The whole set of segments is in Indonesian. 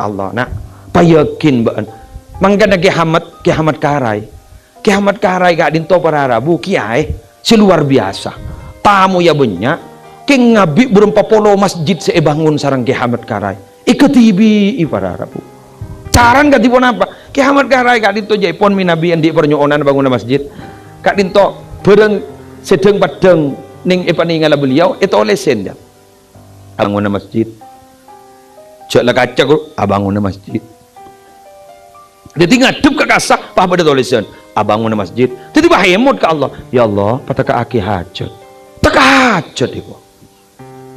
Allah nak payakin ban mangkana Ki Ahmad Karai gak dinto para Rabu kiai seluar biasa tamu ya banyak king ngabi berempat polo masjid sebangun sarang Ki Ahmad Karai iketibi para Rabu caran gak tipon apa Ki Ahmad Karai gak dinto jaipon minabi andi pernyonan bangunan masjid gak dinto bereng sedeng padeng ning ipaningala beliau itu oleh senda bangunan masjid cek lah kaca ko abangun masjid dia tinggal ngadep ke kasah apa ada tulisan abangun masjid tiba-tiba hemot ke Allah ya Allah pataka aki hajat tak hajat itu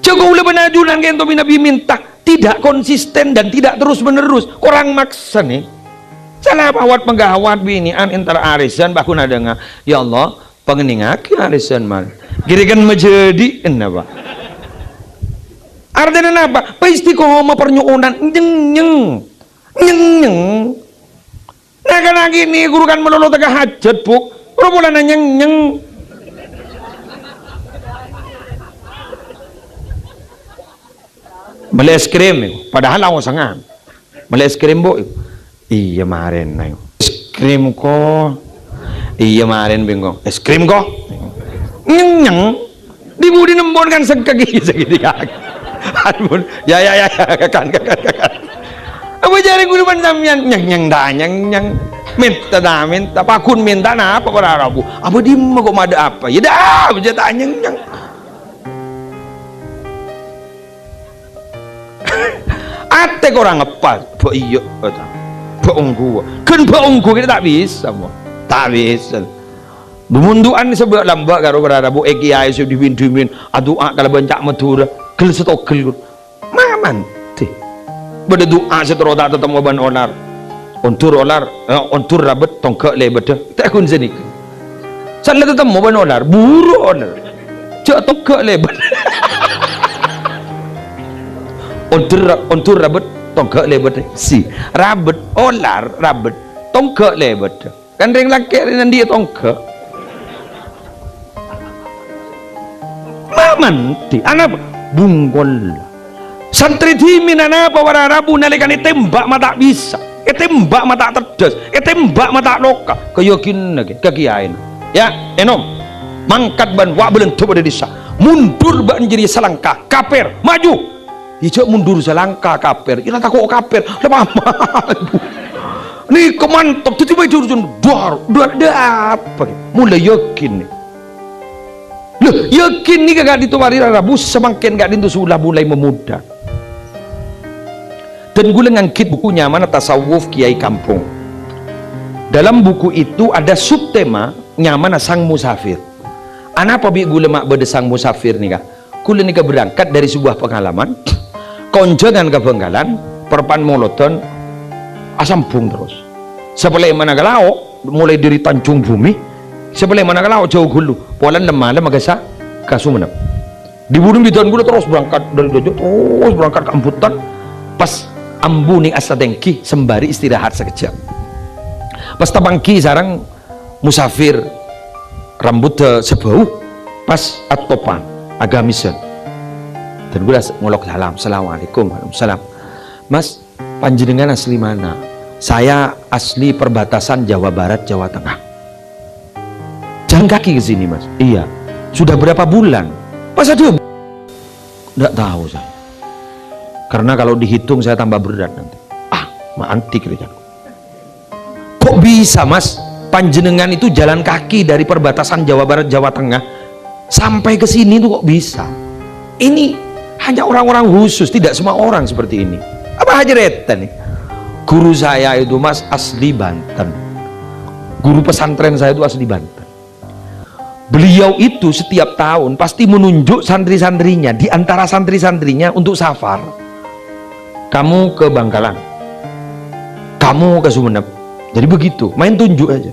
jago ule benajulan ke ento Nabi minta tidak konsisten dan tidak terus menerus orang maksa nih salah pawat penggawat binian antara arisan bahkan ada nggak ya Allah pengening aki arisan mal kira-kira menjadi kenapa artinya apa? Istiqomah pernyuunan nyeng nah kan lagi nih guru kan melulu tengah hajat buk robolan nyeng beli es krim padahal awak sangat beli es krim bu iya kemarin nah es krim kok iya kemarin bingung es krim kok nyeng dibudi nembon kan segini kaki Aduh, ya kan. Apa jari guru sampean nyeng minta pakun minta apa para Rabu. Apa di kok ada apa? Ya dah, berjata nyeng. Ate orang ngepas, bo iya, bo unggu. Kan bo unggu kita tak bisa, tak bisa. Bumunduan sebab lambak karo para Rabu kiai sing diwin-diwin aduh kalau bencak Madura. Gel setogel maman teh beda doa setero tak tetemu ban onar ontur rabet tongkak lebet tak kun senik sana tetemu ban onar buru onar cak tongkak lebet ontur rabet tongkak lebet si rabet olar rabet tongkak lebet kan ring laki dan dia tongkak maman teh anak bunggol santri dimin apa para Rabu nalikan tembak mata bisa tembak mata terdes tembak mata loka keyakin lagi kekiain ya enom mangkat ban wa belentu pada desa mundur ban jadi selangkah kaper maju hijau mundur selangkah kaper kita takut kaper lemah nih kemantap tiba-tiba jurujun dua apa mulai yakin nih loh, yakin nih gak ditawari Rabu semakin gak dintu sulah mulai memuda dan gue ngangkit bukunya mana tasawuf kiai kampung dalam buku itu ada subtema nyaman sang musafir anak apa bi gue lemak berdesang musafir nih kak gue nih berangkat dari sebuah pengalaman konjangan ke Benggalan perpan moloton asambung terus sebelah mana galau mulai dari Tanjung Bumi sebelah mana kalau jauh hulu polan lemah magasa kasumenep di burung bidan gula terus berangkat dari dojo terus berangkat ke ambutan pas ambu ning asadengki sembari istirahat sekejap pas tabangki sarang musafir rambut sebau pas atopan agamisan dan gula ngolok salam assalamualaikum waalaikumsalam mas panjenengan asli mana saya asli perbatasan Jawa Barat Jawa Tengah jalan kaki ke sini mas iya sudah berapa bulan pas ada enggak tahu saya karena kalau dihitung saya tambah berat nanti antik kok bisa mas panjenengan itu jalan kaki dari perbatasan Jawa Barat Jawa Tengah sampai ke sini tuh kok bisa ini hanya orang-orang khusus tidak semua orang seperti ini apa hajaretan nih guru saya itu mas asli Banten guru pesantren saya itu asli Banten beliau itu setiap tahun pasti menunjuk santri-santrinya di antara santri-santrinya untuk safar kamu ke Bangkalan kamu ke Sumenep jadi begitu main tunjuk aja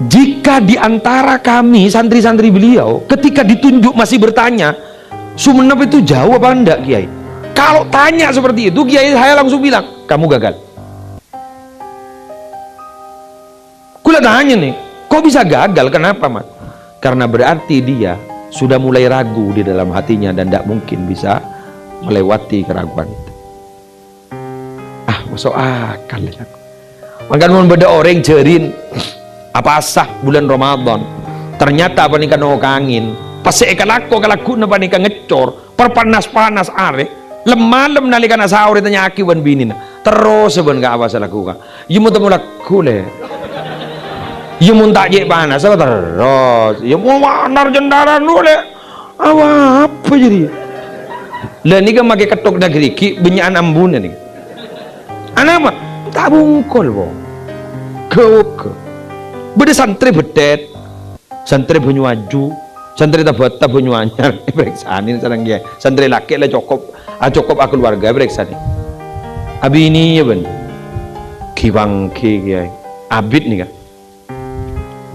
jika di antara kami santri-santri beliau ketika ditunjuk masih bertanya Sumenep itu jauh apa enggak kiai kalau tanya seperti itu kiai saya langsung bilang kamu gagal kula tanya nih kok bisa gagal kenapa mas karena berarti dia sudah mulai ragu di dalam hatinya dan tidak mungkin bisa melewati keraguan itu masuk akal ya. Makan mun beda orang jerin apa asah bulan Ramadan. Ternyata apa nih kan angin. Pas kalaku na pa nika ngecor, perpanas-panas are, lemah nalikan sahur tanya aki wan binin. Terus sebenarnya ka apa sa laku ka. Yung mo tamo laku le. Yung mo tak je panas apa terus. Yung mo wanar jendaran le. Apa jadi? Lah ni kan make ketok negeri ki benyaan ambun ni. Ana apa? Tak bungkol bo. Kok. Beda santri bedet. Santri bunyi waju. Santri tabata bunyi anyar. Periksa ni sarang dia. Santri laki lah cukup aku keluarga periksa ni. Abi ini ya ben. Kibang ki abid ni kan.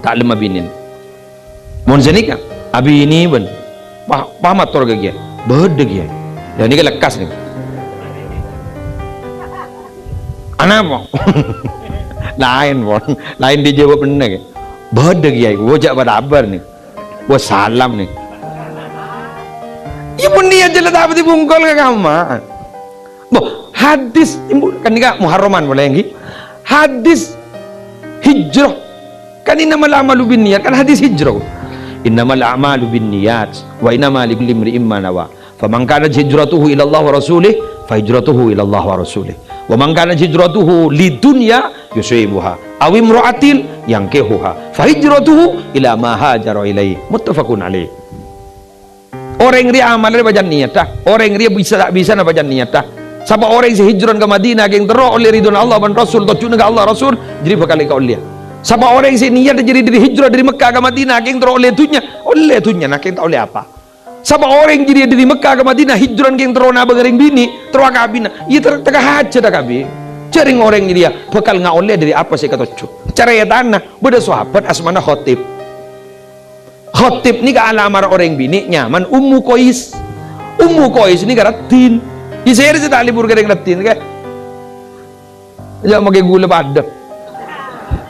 Tak lemah binin. Mon sini kan. Abi ini ben. Paham atur ke dia. Beda dia. Dan ini kan lekas ni. Anak apa? Lain pun. Lain dijawab benar ke. Beda dia. Wajak berabar ni. Wah salam ni. Ya pun dia jelas apa dibungkol ke kamar. Boh hadis kan ni kan Muharraman boleh lagi. Hadis hijrah kan innamal a'malu binniyat kan hadis hijrah. Innamal a'malu binniyat wa innamal likulli imri'in ma nawa. Faman kanat hijratuhu ila Allah wa rasulih fa hijratuhu ila Allah wa rasulih. Wa man kanat hijratuhu lidunya yusibuha aw imra'atin yankihuha fa hijratuhu ila ma hajara ilaihi. Muttafaqun alaih. Orang ria amal baca niat dah. Orang ria bisa tak bisa nak baca niat dah. Siapa orang yang hijrah ke Madinah yang terus oleh ridwan Allah dan Rasul atau cuna ke Allah Rasul jadi bakal kau lihat. Siapa orang yang niat jadi dari hijrah dari Mekah ke Madinah yang terus oleh tunya nak yang tak oleh apa. Siapa orang yang jadi dari Mekah ke Madinah hijrah yang terus nak bering bini terus kabina. Ia tertega haja dah kabi. Cering orang dia bakal ngau oleh dari apa sih kata cu. Cara ya tanah beda sahabat asmana Khotib. Khotib ni ke alamar orang bini nyaman Ummu Qais. Ummu Qais ni karatin. Iseri se tak libur kering ratin ke. Jangan pakai gula pada.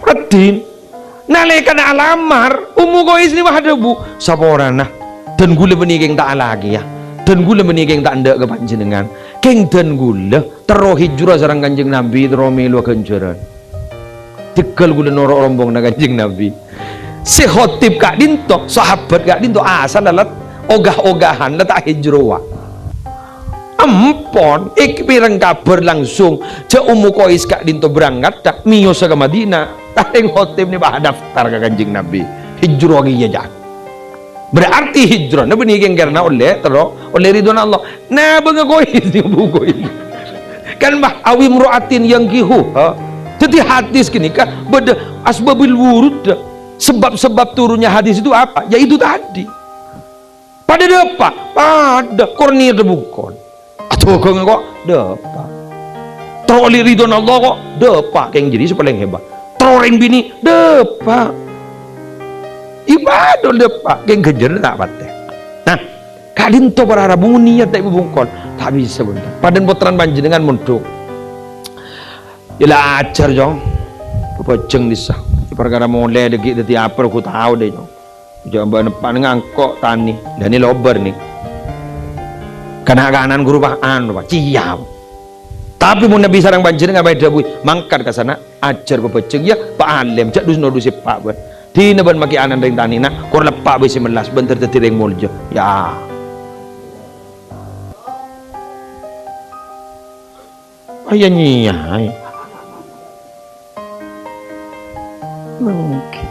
Ratin. Nalekan alamar Ummu Qais ni wah debu. Saporana dan gula benih keng tak lagi ya. Dan gula benih keng tak ndak ke panjenengan. Keng dan gula terus hijrah sareng Kanjeng Nabi terus melu kenceran. Tegal gula norok rombong na Kanjeng Nabi. Si Khotib kak dinto sahabat kak dinto asal lalat ogah-ogahan letak hijrah ampon pirang kabar langsung ce Ummu Qais kak dinto berangkat tak miyos ke Madinah yang Khotib ni bah daftar ke Kanjeng Nabi hijrah lagi ya berarti hijrah nah benih karena oleh terus oleh ridwan Allah nah bang Qais ni Ummu Qais kan bah awi mruatin yang kihu jadi hadis kini kan beda asbabul wurud sebab-sebab turunnya hadis itu apa? Ya itu tadi. Pada depa, pada kornir debukon. Atau kok depa. Teroli ridwan Allah kok depa yang jadi paling hebat. Teroreng bini depa. Ibadah depa yang kejer tak pateh. Nah, kadin to berharap niat tak bungkol, tak bisa bener. Padan potran panjenengan muntuk. Yalah ajar jong. Pepejeng disah. Perkara mulai degi dadi apa aku tahu deh jong. Coba depan ngangkok tani dan ini lober nih. Karena kanan guru bahan pak ciam. Tapi mau nabi sarang banjir nggak baik dabui mangkat ke sana ajar pepeceng ya pak alim cak dus nodu sepak ber. Di neban maki anan ring tani nak kor lepak besi melas bentar tertireng mulja ya. Ayah nyai. Mungkin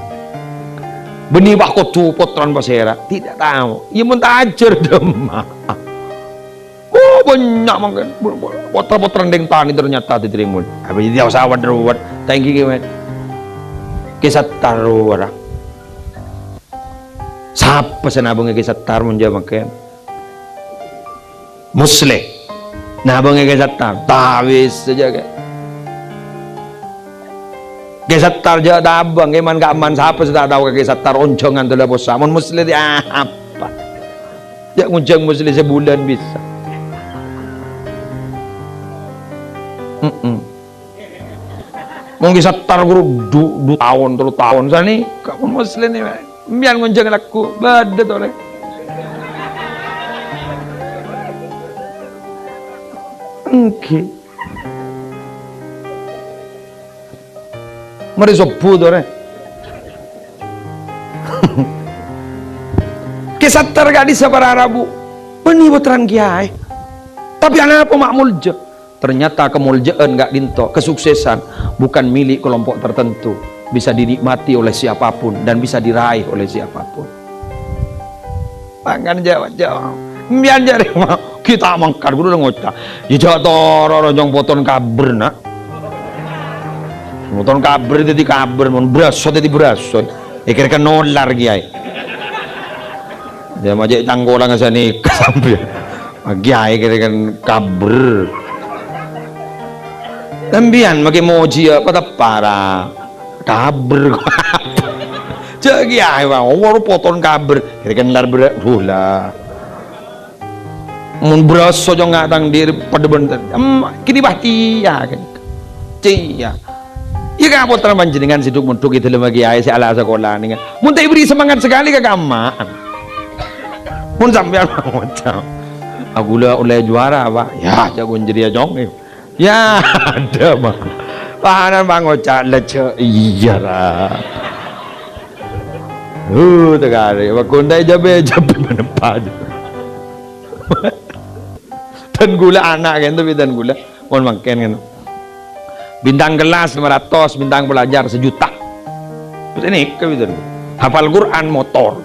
benih bah kotu potran pasera tidak tahu ia pun tak ajar demah oh banyak makan potran deng tani ternyata diterimul habis dia usawat ruwet thank you gimana kisah taruh siapa senabungnya kisah taruh menjawab makan muslim nabungnya kisah taruh tawis saja kan Gesattar je dabang eman gak aman siapa sudah tahu ke gesattar oncongan tu lah bos amun muslim dia apa dia nguncang muslim sebulan bisa mau gesattar guru 2 tahun 3 tahun sani kamu muslim ni biar nguncang laku badet oleh Mari sobu to re. Kisah terjadi separah Rabu. Beni puteran kiai. Tapi anak apa mak mulja? Ternyata kemuljaan gak dinto, kesuksesan bukan milik kelompok tertentu, bisa dinikmati oleh siapapun dan bisa diraih oleh siapapun. Makan jawab biar jadi kita mangkar guru ngocah ya jatuh rojong poton kabar nak poton kabar itu di kabar mon berasot itu berasot ikan nolar kiai dia majek tanggolang asani kesambil kiai kira-kira kabar tambian makin moji apa tak parah kabar cek kiai wah orang poton kabar kira-kira lar berat mun braso jo ngatang diri pada bentar kini bahti ya kan cia ya kan apa terang panjenengan siduk muntuk itu lagi ayah si ala sekolah nih kan mun tak beri semangat sekali ke gamaan mun sampean macam aku lah oleh juara apa ya jago jadi jong ya ada mah pahanan bang ocak lece iya lah tegari wakundai jabe mana padu dan gula anak kan tapi dan gula mohon makan kan bintang kelas 500 bintang pelajar 1 juta ini kebidan hafal Quran motor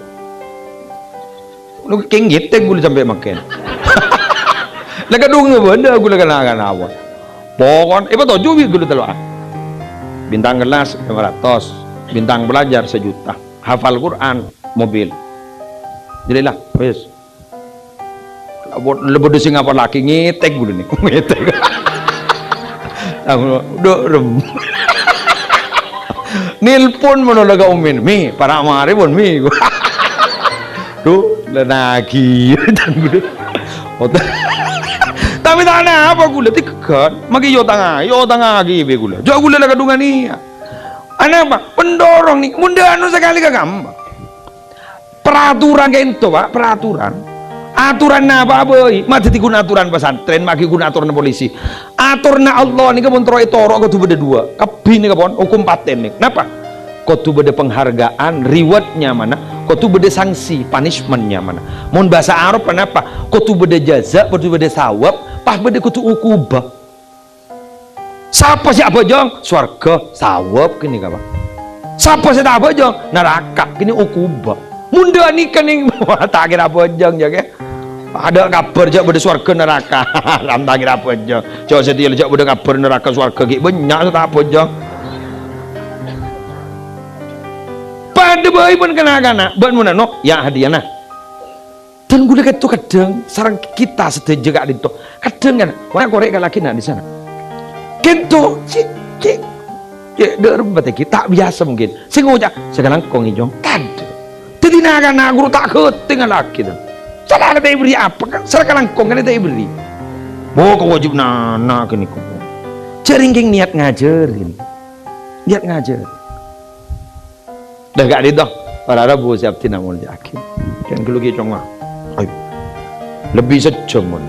lu kenggit gula sampai makan laga dong benda gula kan awal pokon apa tuh jubi gula telur bintang kelas 500 bintang pelajar 1 juta hafal Quran mobil jadilah wes lebih sing apa laki ngetek dulu nih ngetek udah rem nilpon menolaga umin mi para mari pun mi tuh lagi tapi tanah apa gula tiket magi yo tangah lagi be gula jauh gula laga dungan nih anak apa pendorong nih munda anu sekali ke gambar peraturan kayak itu pak peraturan aturan apa boy mati guna aturan pesantren magi guna aturan polisi aturna Allah nih kebon troy torok kudu beda dua kabin kebon hukum paten nih kenapa kudu beda penghargaan rewardnya mana kudu beda sanksi punishmentnya mana mohon bahasa Arab kenapa kudu beda jaza kudu beda sawab pas beda kudu ukubah siapa sih apa jong swarga sawab kini kapan siapa sih apa jong neraka kini ukubah munda nih kan yang tak kira apa jong ya ke ada kabar jak pada swarga neraka ram tak kira apa jong coba setia jak pada kabar neraka swarga ki banyak tak apa jong pada bayi pun kena ban mun no ya hadiah nah dan gue dekat tu kadang sarang kita setuju gak itu kadang kan mana korek laki nak di sana kento cik derbat kita biasa mungkin sing ngojak sekarang kong hijau tad jadi naga guru tak keting laki tu salah ada beri apa kan sekarang kong kan ada beri mau kau wajib nana kini kau ceringking niat ngajarin niat ngajar dah gak ada para Rabu siap tina mau yakin kan kalau kita cuma lebih sejam mon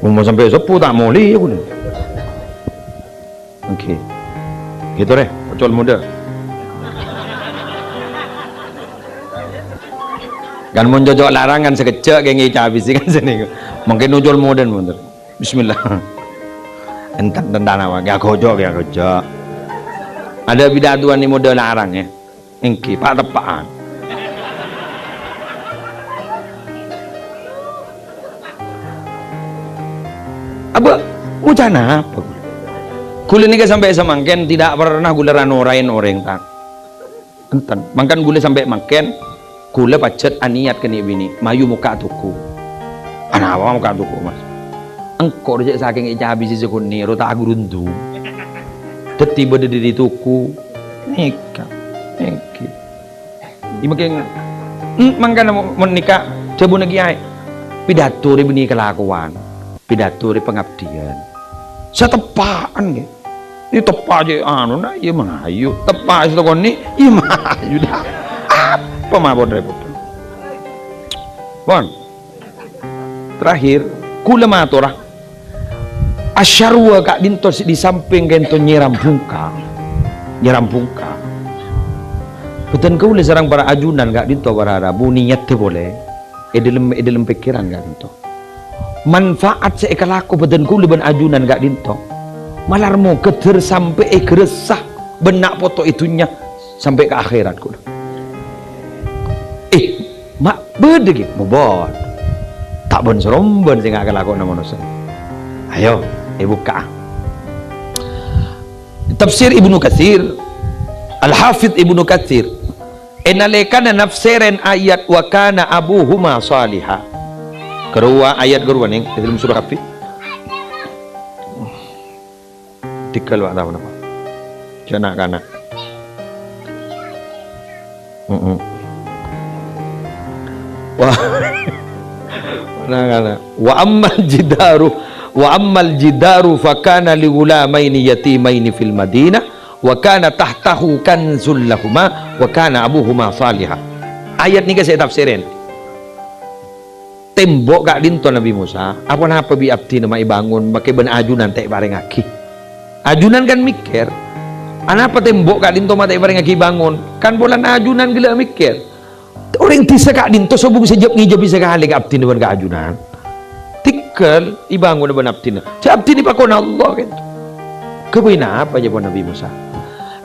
mau sampai sepuh tak mau li aku ni okey gitu deh pocol muda kan mau jojok larangan sekecek kayak ngica habis kan sini mungkin ujol modern mundur bismillah entar tentang apa gak kojok ada bidatuan ni model larang ya engki pak tepaan apa ucana apa gula ni sampai semangken tidak pernah gula ranorain orang tak enten mangkan gula sampai makan gula pacet aniat kini bini mayu muka tuku anak apa muka tuku mas engkau rejek saking ica habis sekun ni rota agurundu tiba di tuku nikah makin mangkan menikah coba lagi ay pidato ri beni kelakuan pidato ri pengabdian setepaan gitu ini tepa aja anu nah iya mayu tepa setekon ni iya mayu dah apa mabon repot bon terakhir kula maturah asyarwa kak dinto di samping gento nyeram bungka betul kau le sarang para ajunan kak dinto para rabu niat te boleh dalam pikiran kak dinto manfaat seekalaku betul kau leban ajunan kak dinto malarmu keter sampai geresah benak foto itunya sampai ke akhirat kula mak bedegi mobot tak bon seromben sing gak kelakon manusia ayo buka tafsir Ibnu Katsir Al-Hafidh Ibnu Katsir enalekana nafsiran ayat wa kana abuhuma salihah kedua ayat kedua nih dalam surah Kahfi dikal wa tahu apa jana kana wa ammal jidaru fakana li gulamaini yatimaini fil madinah wa kana tahtahu kanzul lahuma wa kana abuhuma salihah. Ayat ini saya tafsirin tembok gak dinto Nabi Musa apa bi abdi nama ibangun pakai ben ajunan tak bareng aki ajunan kan mikir anapa tembok gak dinto mata bareng aki bangun kan bolan ajunan gila mikir orang tisa kak dinto sobung sejak ngijab bisa kali kak abdi depan kak ajunan tikal ibangun depan abdi si abdi ni pakon Allah kan kebina apa aja Nabi Musa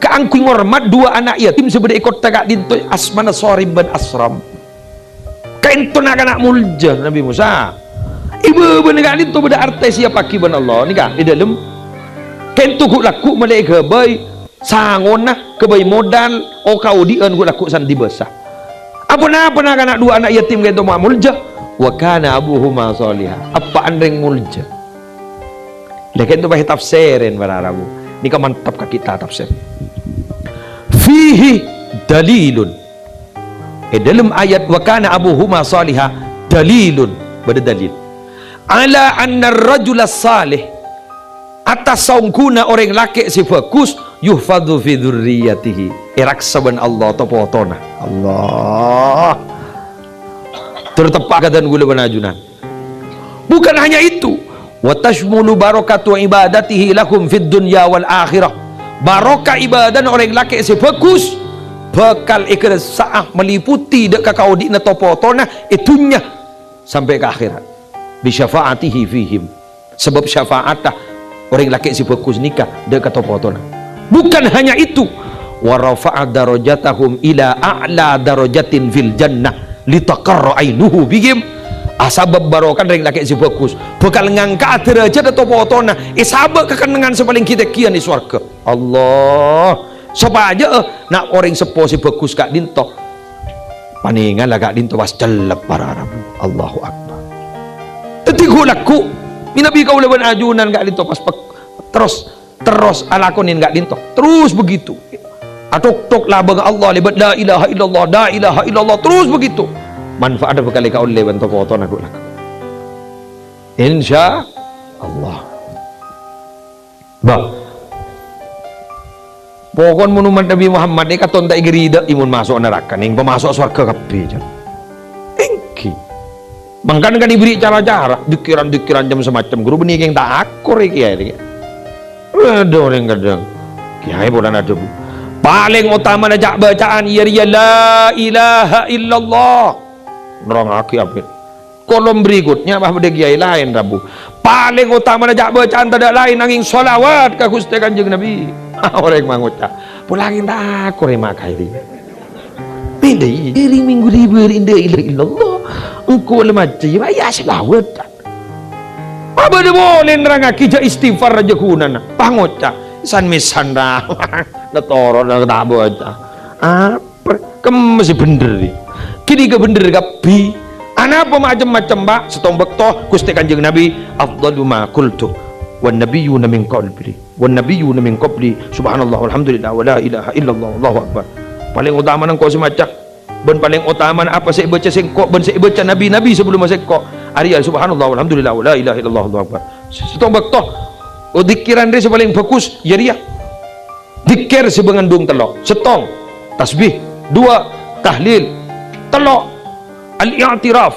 keangkuing hormat dua anak yatim sebagai kota kak dinto asmana sorim ban asram kainto nak anak mulja Nabi Musa ibu bener kak dinto beda arti siapa kiban Allah ni kak di dalam kainto ku laku malai kebai sangona kebai modal o kau dian ku laku sandi besar apa nak anak dua anak yatim kainto mak mulja wa kana abuhuma salihah apa andreng mulja lagi itu bahasa tafsirin para Arabu ini kan mantap kak kita tafsir fihi dalilun dalam ayat wa kana abuhuma salihah dalilun berdalil ala anna rajula salih atas saungkuna orang laki si fokus yuhfadhu fi dzurriyyatihi iraksaban Allah topotona Allah tertepak dan gula benajunan bukan hanya itu wa tashmulu barakatu ibadatihi lakum fid dunya wal akhirah barokah ibadah orang laki si fokus bakal ikhlas saah meliputi dek kakau di natopotona itunya sampai ke akhirat bi syafaatihi fihim sebab syafaatah orang laki si fokus nikah dek katopotona bukan hanya itu wa rafa'a darajatahum ila a'la darajatin fil jannah litaqarra ainuhu bihim asabab barokan orang laki si fokus bakal ngangkat derajat atopotona sabab kekenangan sepaling kita kian di surga Allah supaya nak orang sepo si bagus kak dinto paningan lah kak dinto pas celep para Arabu Allahu Akbar tetiku laku minabi kau leban ajunan kak dinto pas terus alakonin kak dinto terus begitu atok lah bang Allah lebat la ilaha illallah terus begitu manfaat berkali kau leban to foto nak laku insya Allah bah pokon monumen Nabi Muhammad ni katon tak gerida imun masuk neraka ning pemasuk surga kabeh jan engki mangkan kan diberi cara-cara dikiran jam semacam guru benih yang tak akur iki ya ada orang kadang kiai bolan ada bu paling utama najak bacaan ya la ilaha illallah nerang aki apa kolom berikutnya bah beda kiai lain rabu paling utama najak bacaan tak ada lain nanging solawat ka Gusti Kanjeng Nabi orang mangucap pulangin tak aku remakai ini beda ini minggu ribu indah ilallah engkau lemah jiwa ya selawat apa dia boleh nerangaki ja istighfar raja kunan pangucap san misan dah natoro nak tak baca apa kamu masih bener ni kini ke bener kapi anak apa macam-macam mbak setombak toh Gusti Kanjeng Nabi afdalu ma qultu wan nabiyyuna min qabli wan nabiyyuna min qabli subhanallah walhamdulillah wala ilaha illallah wallahu akbar paling utama nang kau semacam ben paling utama apa saya baca sengkok ben saya baca nabi sebelum sengkok arial subhanallah walhamdulillah wala ilaha illallah wallahu akbar setombak toh dikiran dia paling fokus ya dia dikir sebengandung telok setong tasbih dua tahlil telok al-i'tiraf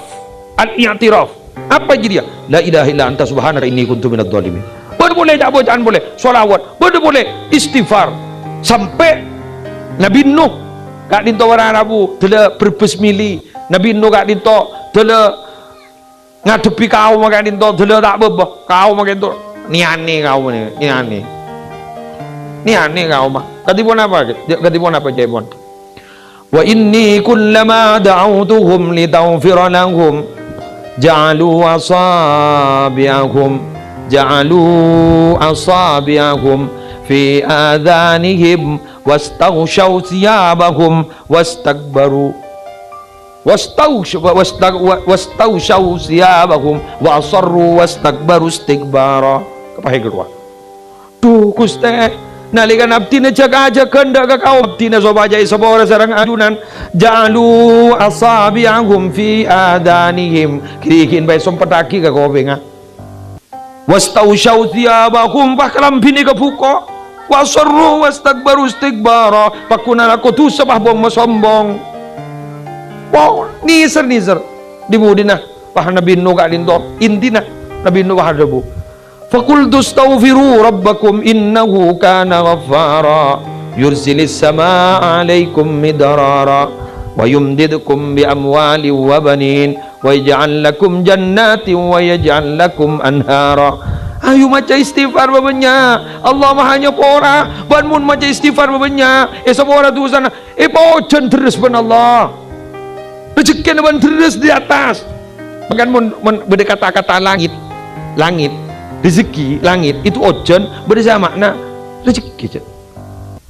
apa jadi dia la ilaha illa anta subhanaka inni kuntu minadh dhalimin boleh tak bacaan boleh, solawat boleh, istighfar. Sampai Nabi Nuh kak dinto orang Arabu telah berbesmili, Nabi Nuh kak dinto telah ngadepi kaum kak dinto telah tak bebah kaum kak dinto ni aneh kaum ni aneh kaum mah katipun apa jebon wa inni kullama da'awtuhum litaghfira lahum ja'alu asabi'ahum fi adhanihim wastaghshaw thiyabahum wastakbaru wastaghshaw thiyabahum wa asarru wastakbaru istikbara. Kapahe kedua tuh Gusti nalikan abdi na jaga kendak ka kaum abdi na sobajai sabora sarang adunan ja'alu asabi'ahum fi adanihim kirikin bay sompataki ka kobenga wastaghshaw thiyabahum bakalam bini ka buko wasarru wastakbaru istikbara pakuna aku tu sabah bom masombong. Wow niser dimudina pah Nabi Nuh ka dinto intina Nabi Nuh hadabu faqultu astaghfiru rabbakum innahu kana ghaffara yursilis samaa 'alaikum midrara wa yumdidukum bi amwalin wa banin wa yaj'al lakum jannatin wa yaj'al lakum anhara. Ayo maca istighfar babanya Allah mahanya pora ban mun maca istighfar babanya sabora tu sana pojen terus ban Allah rezeki ban terus di atas bahkan mun berkata-kata langit rezeki langit itu ojen bersama makna rezeki.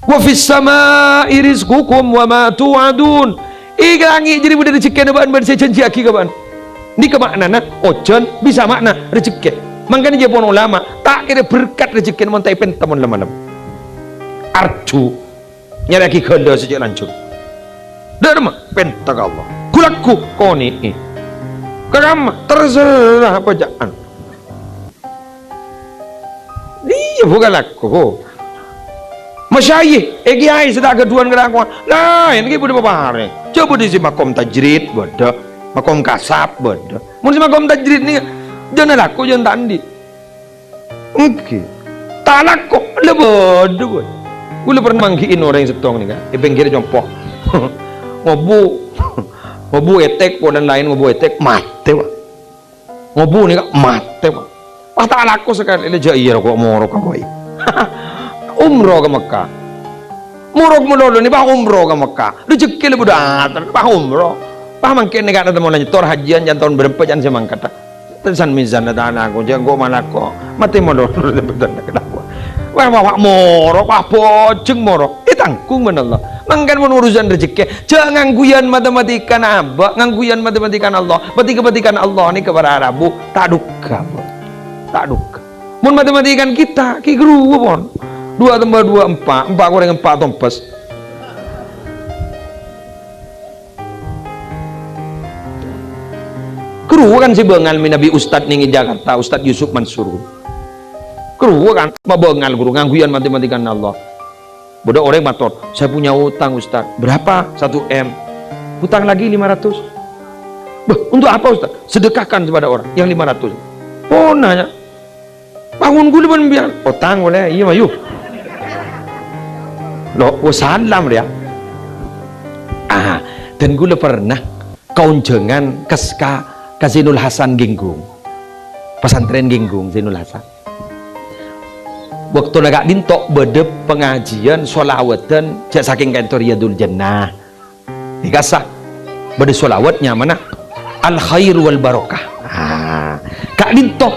Wa fis samaa'i rizqukum wa ma tu'adun. Langit jadi benda rezeki ban janji aki kaban. Ni ke maknana ojen bisa makna rezeki. Makanya dia pun ulama tak kira berkat rezeki mon tai pentamon lama-lama. Arju nyaraki khanda sejak lancur. Dharma pentag Allah. Kulaku koni. Kagam terserah pajaan. Iya bukan aku masyayikh kiai sedang keduan ngerakuan lain ki budi papare coba di si makom tajrid bodoh makom kasab bodoh mun si makom tajrid ni jangan laku jangan tandi oke tak laku le bodoh gula pernah mangkiin orang yang setong ni kan pinggir jompo ngobu etek dan lain ngobu etek mate wah ngobu ni kan mate wah wah tak laku sekali le iya kok moro ka boy umroh ke Mekah murok melolo ni bah umroh ke Mekah rezeki le budak bah umroh bah mangke negara temu lanjut hajian jangan tahun berapa jangan semang kata tesan mizan ada anakku jangan gua malako mati melolo betul kenapa wah moro wah poceng moro tanggung menallah mangkan mun urusan rezeki jangan guyan matematika abah ngangguyan matematika Allah betikan Allah ni kepada Arabu tak duka mun matematikan kita ki guru pon 2 tambah 2 4 4 kurang 4 tompes guru kan si bengal minabi Ustad ning Jakarta Ustad Yusuf Mansur guru kan bengal guru ngangguyan matematikan Allah bodoh orang mator saya punya utang Ustad berapa 1 M utang lagi 500 untuk apa Ustad sedekahkan kepada orang yang 500 oh nanya bangun gue lebih biar utang boleh iya mayu lo salam dia dan gue pernah kaunjengan keska Zinul Hasan Ginggung pesantren Ginggung Zinul Hasan waktu nagak dintok bedep pengajian sholawatan cek saking kantor Riyadul Jannah dikasah bede sholawatnya mana al khair wal barokah kak dintok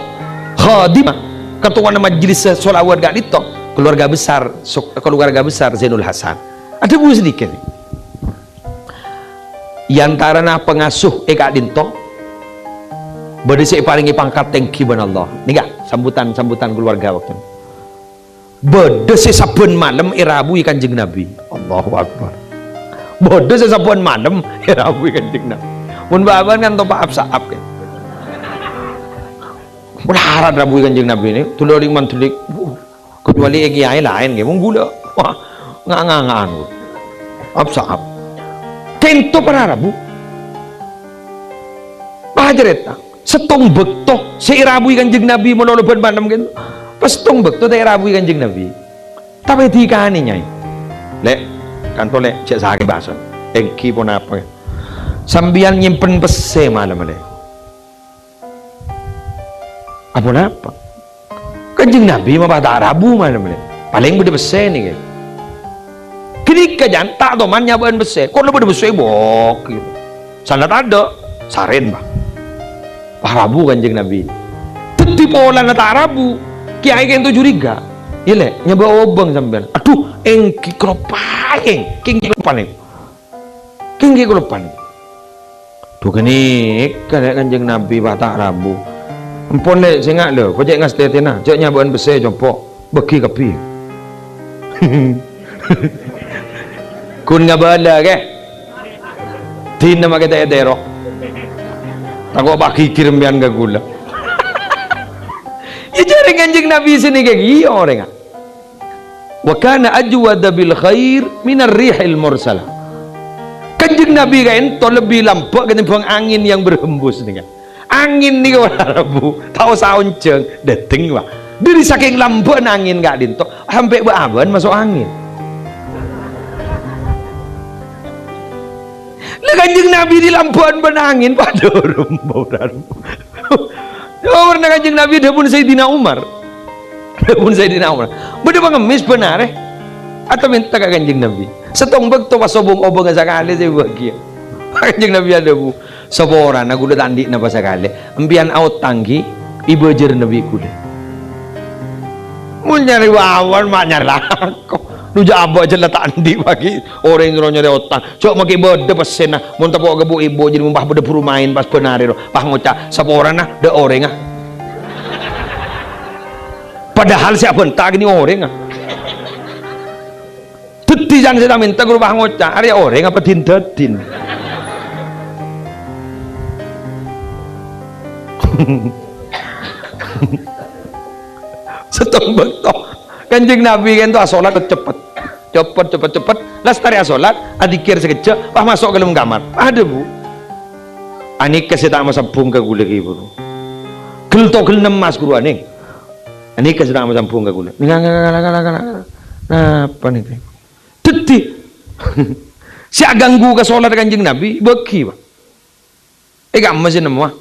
khadimah ketua majelis sholawat gak dintok keluarga besar Zainul Hasan ada bu sedikit yantara na pengasuh kak dintok bede saya paringi pangkat tengki ban Allah ini gak sambutan keluarga waktu itu bede saya saben malam irabu Kanjeng Nabi Allahu Akbar bede saya saben malam irabu Kanjeng Nabi mun baban kan topa apsaap kan mulaharan rabu Kanjeng Nabi ini tuloring mantulik kecuali kiai lain kayak gula wah ngangan apsaap kento para rabu pajareta setong bektoh seirabu Kanjeng Nabi menoloban bandam gitu Pastong bekto tayo rabu Kanjeng Nabi. Tapi tiga ni nyai. Lek kanto lek cek sakit bason. Engki pun apa? Sambian nyimpen pese malam lek. Apa? Kanjeng Nabi mah bahasa Arabu malam lek. Paling beda pese ni kan. Kini kajan tak doman nyabain pese. Kau lebih pese bok. Gitu. Sana tak ada. Saren bah. Arabu Kanjeng Nabi. Teti pola na tak Arabu. Kiai kan tu curiga. Iya le, nyaba obang sampean. Aduh, engki kelopaeng, kengki kelopaeng. Kengki kelopaeng. Tuh kene kada Kanjeng Nabi bata Rabu. Empon le singak le, kau cek ngas tetena, cek nyabaan bese jompo, bagi kapi. Kun ngabala ke? Tin nama kita edero. Tako baki kirim bian gagula. Ya jadi Kanjeng Nabi sini kayak gini orang. Wa kana ajwada bil khair minar rihil mursalah. Kanjeng Nabi kan to lebih lampak ketimbang angin yang berhembus nih kan. Angin nih orang Arabu tahu saunceng dateng wah. Dari saking lampak angin gak dinto sampai beraban masuk angin. Lah Kanjeng Nabi di lampuan benangin pada orang. Oh, pernah Kanjeng Nabi dia pun Sayyidina Umar. Beda pengemis benar atau minta ke Kanjeng Nabi. Setong bekto pas sobong-obong sakali saya bahagia. Kanjeng Nabi ada bu. Seborang aku udah tandi napa sakali. Empian out tanggi ibu jer Nabi kuda. Mun nyari wawan mak nyari lako. Nu jabo aja lah tandi bagi orang yang nyari otang. Cok makai bede pesen nah. Mun tapo gabu ibu jadi mumpah bede puru main pas benar ro. Pah ngocak seborang nah de orang ah. Padahal siapa entah gini orang ah. Teti jangan saya minta guru bah ngocak. Ada orang apa tin. Setong betok Kanjeng Nabi kan tuh asolat cepet lastari asolat adikir sekejap pah masuk ke dalam kamar ada bu anik kasih tak masa pung ke gula ibu gel to gel nemas guru anik kasih tak masa pung ke gula apa nih teti si ganggu ke solat Kanjeng Nabi beki pak gak masih nemu